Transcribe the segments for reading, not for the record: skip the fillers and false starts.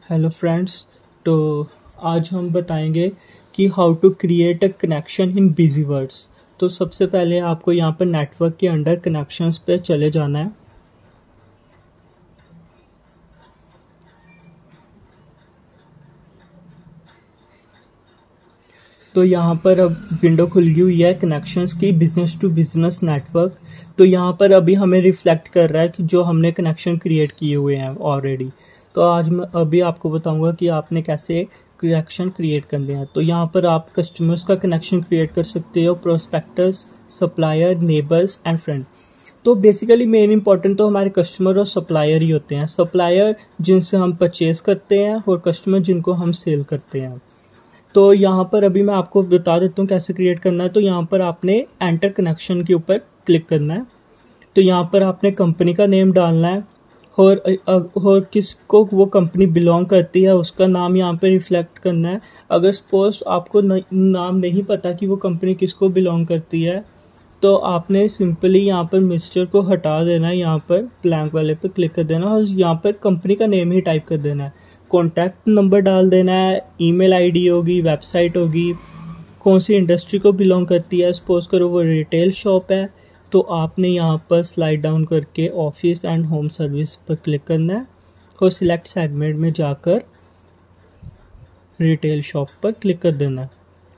Hello friends. तो आज हम बताएंगे कि how to create a connection in busy words. तो सबसे पहले आपको यहाँ पर नेटवर्क के अंडर कनेक्शंस पे चले जाना है। तो यहाँ पर अब विंडो खुल गई हुई है कनेक्शंस की, बिजनेस टू बिजनेस नेटवर्क। तो यहाँ पर अभी हमें रिफ्लेक्ट कर रहा है कि जो हमने कनेक्शन क्रिएट किए हुए हैं ऑलरेडी। तो आज मैं अभी आपको बताऊंगा कि आपने कैसे कनेक्शन क्रिएट करने हैं। तो यहाँ पर आप कस्टमर्स का कनेक्शन क्रिएट कर सकते हो, prospectors, supplier, neighbours and friend. तो बेसिकली मेन इंपॉर्टेंट तो हमारे कस्टमर और सप्लायर ही होते हैं। सप्लायर जिनसे हम परचेज करते हैं और कस्टमर जिनको हम सेल करते हैं। तो यहाँ पर अभी मैं आपको बता देता हूँ कैसे क्रिएट करना है। तो यहाँ पर आपने एंटर कनेक्शन के ऊपर क्लिक करना है। तो यहाँ पर आपने कंपनी का नेम डालना है और किसको वो कंपनी बिलोंग करती है उसका नाम यहाँ पे रिफ्लेक्ट करना है। अगर सपोज आपको नाम नहीं पता कि वो कंपनी किसको बिलोंग करती है, तो आपने सिंपली यहाँ पर मिस्टर को हटा देना है, यहाँ पर ब्लैंक वाले पे क्लिक कर देना और यहाँ पर कंपनी का नेम ही टाइप कर देना है। कॉन्टैक्ट नंबर डाल देना है, ईमेल आईडी होगी, वेबसाइट होगी, कौन सी इंडस्ट्री को बिलोंग करती है। सपोज करो वो रिटेल शॉप है, तो आपने यहाँ पर स्लाइड डाउन करके ऑफिस एंड होम सर्विस पर क्लिक करना है और सिलेक्ट सेगमेंट में जाकर रिटेल शॉप पर क्लिक कर देना है।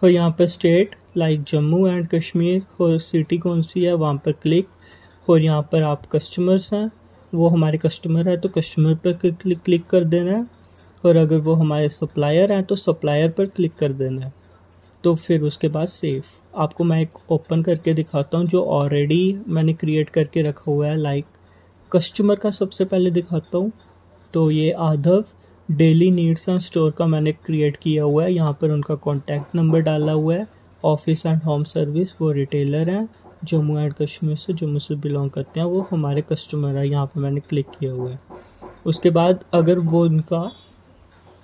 और यहाँ पर state like Jammu and Kashmir और सिटी कौन सी है वहाँ पर क्लिक। और यहाँ पर आप कस्टमर्स हैं, वो हमारे कस्टमर है तो कस्टमर पर क्लिक कर देना है। और अगर वो हमारे सप्लायर हैं तो सप्लायर पर क्लिक कर देना है। तो फिर उसके बाद सेव। आपको मैं एक ओपन करके दिखाता हूँ जो ऑलरेडी मैंने क्रिएट करके रखा हुआ है। लाइक कस्टमर का सबसे पहले दिखाता हूँ। तो ये Adhav daily needs and store का मैंने क्रिएट किया हुआ है। यहाँ पर उनका कॉन्टैक्ट नंबर डाला हुआ है। ऑफिस एंड होम सर्विस वो रिटेलर हैं, जम्मू एंड कश्मीर से, जम्मू से बिलोंग करते हैं, वो हमारे कस्टमर है। यहाँ पर मैंने क्लिक किया हुआ है। उसके बाद अगर वो उनका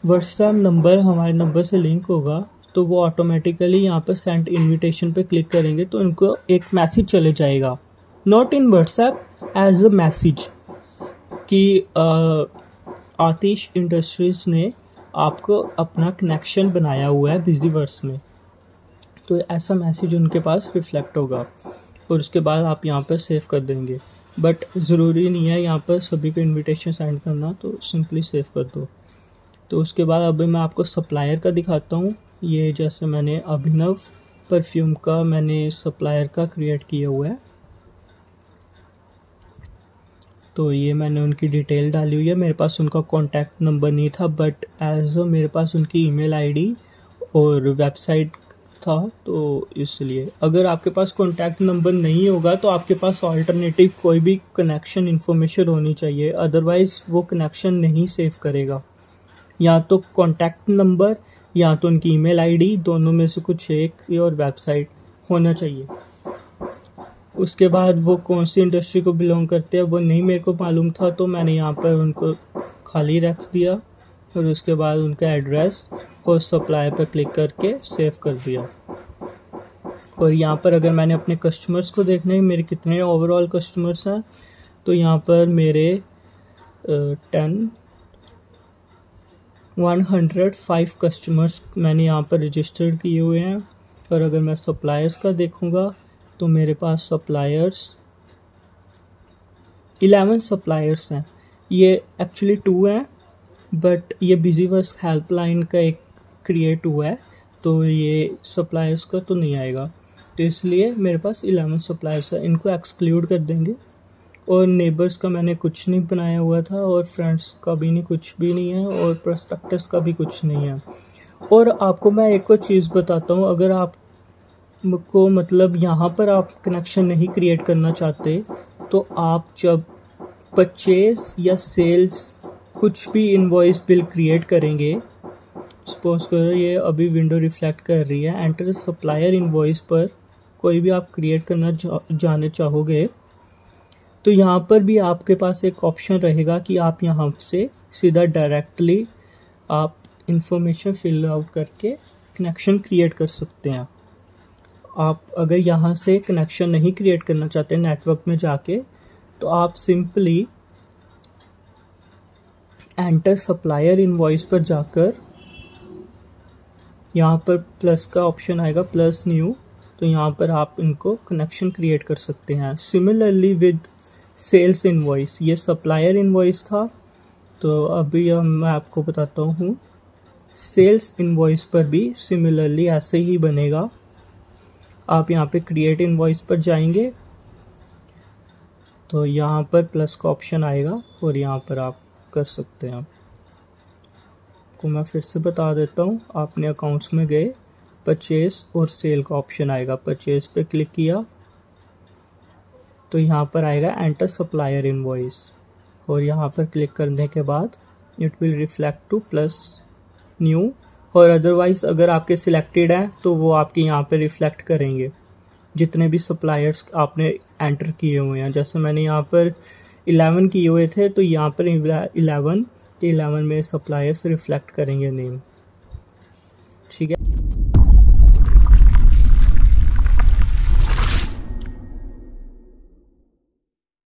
व्हाट्सएप नंबर हमारे नंबर से लिंक होगा तो वो ऑटोमेटिकली यहाँ पर सेंड इनविटेशन पे क्लिक करेंगे तो उनको एक मैसेज चले जाएगा, not in WhatsApp, as a message कि आतिश इंडस्ट्रीज ने आपको अपना कनेक्शन बनाया हुआ है बिजीवर्स में। तो ऐसा मैसेज उनके पास रिफ्लेक्ट होगा और उसके बाद आप यहाँ पर सेव कर देंगे। बट ज़रूरी नहीं है यहाँ पर सभी को इनविटेशन सेंड करना, तो सिंपली सेव कर दो। तो उसके बाद अभी मैं आपको सप्लायर का दिखाता हूँ। ये जैसे मैंने अभिनव परफ्यूम का मैंने सप्लायर का क्रिएट किया हुआ है। तो ये मैंने उनकी डिटेल डाली हुई है। मेरे पास उनका कॉन्टैक्ट नंबर नहीं था, बट एज मेरे पास उनकी ईमेल आईडी और वेबसाइट था, तो इसलिए अगर आपके पास कॉन्टैक्ट नंबर नहीं होगा तो आपके पास ऑल्टरनेटिव कोई भी कनेक्शन इन्फॉर्मेशन होनी चाहिए, अदरवाइज़ वो कनेक्शन नहीं सेव करेगा। या तो कॉन्टैक्ट नंबर या तो उनकी ईमेल आईडी, दोनों में से कुछ एक, और वेबसाइट होना चाहिए। उसके बाद वो कौन सी इंडस्ट्री को बिलोंग करते हैं वो नहीं मेरे को मालूम था, तो मैंने यहाँ पर उनको खाली रख दिया और उसके बाद उनका एड्रेस और सप्लाई पर क्लिक करके सेव कर दिया। और यहाँ पर अगर मैंने अपने कस्टमर्स को देखना है मेरे कितने ओवरऑल कस्टमर्स हैं, तो यहाँ पर मेरे 105 कस्टमर्स मैंने यहाँ पर रजिस्टर्ड किए हुए हैं। और अगर मैं सप्लायर्स का देखूँगा तो मेरे पास सप्लायर्स 11 सप्लायर्स हैं। ये एक्चुअली 2 हैं, बट ये बिजीवर्स हेल्पलाइन का एक क्रिएट हुआ है, तो ये सप्लायर्स का तो नहीं आएगा। तो इसलिए मेरे पास 11 सप्लायर्स हैं, इनको एक्सक्लूड कर देंगे। और नेबर्स का मैंने कुछ नहीं बनाया हुआ था, और फ्रेंड्स का भी नहीं, कुछ भी नहीं है, और प्रोस्पेक्टस का भी कुछ नहीं है। और आपको मैं एक और चीज़ बताता हूँ, अगर आपको मतलब यहाँ पर आप कनेक्शन नहीं क्रिएट करना चाहते, तो आप जब परचेज या सेल्स कुछ भी इनवॉइस बिल क्रिएट करेंगे, सपोज करो ये अभी विंडो रिफ्लेक्ट कर रही है, एंटर सप्लायर इनवॉइस पर कोई भी आप क्रिएट करना जाने चाहोगे, तो यहाँ पर भी आपके पास एक ऑप्शन रहेगा कि आप यहाँ से सीधा डायरेक्टली आप इंफॉर्मेशन फिल आउट करके कनेक्शन क्रिएट कर सकते हैं। आप अगर यहाँ से कनेक्शन नहीं क्रिएट करना चाहते नेटवर्क में जाके, तो आप सिंपली एंटर सप्लायर इनवॉइस पर जाकर यहाँ पर प्लस का ऑप्शन आएगा, प्लस न्यू, तो यहाँ पर आप इनको कनेक्शन क्रिएट कर सकते हैं। सिमिलरली विद सेल्स इनवॉइस, ये सप्लायर इनवॉइस था, तो अभी मैं आपको बताता हूँ सेल्स इनवॉइस पर भी सिमिलरली ऐसे ही बनेगा। आप यहाँ पे क्रिएट इनवॉइस पर जाएंगे तो यहाँ पर प्लस का ऑप्शन आएगा और यहाँ पर आप कर सकते हैं। आपको मैं फिर से बता देता हूँ, आपने अकाउंट्स में गए, परचेज और सेल का ऑप्शन आएगा, परचेज पे क्लिक किया तो यहाँ पर आएगा एंटर सप्लायर इनवॉइस और यहाँ पर क्लिक करने के बाद it will reflect two plus new, और अदरवाइज़ अगर आपके सिलेक्टेड हैं तो वो आपके यहाँ पे रिफ्लेक्ट करेंगे जितने भी सप्लायर्स आपने एंटर किए हुए हैं। जैसे मैंने यहाँ पर 11 किए हुए थे तो यहाँ पर 11 मेरे सप्लायर्स रिफ्लेक्ट करेंगे नेम।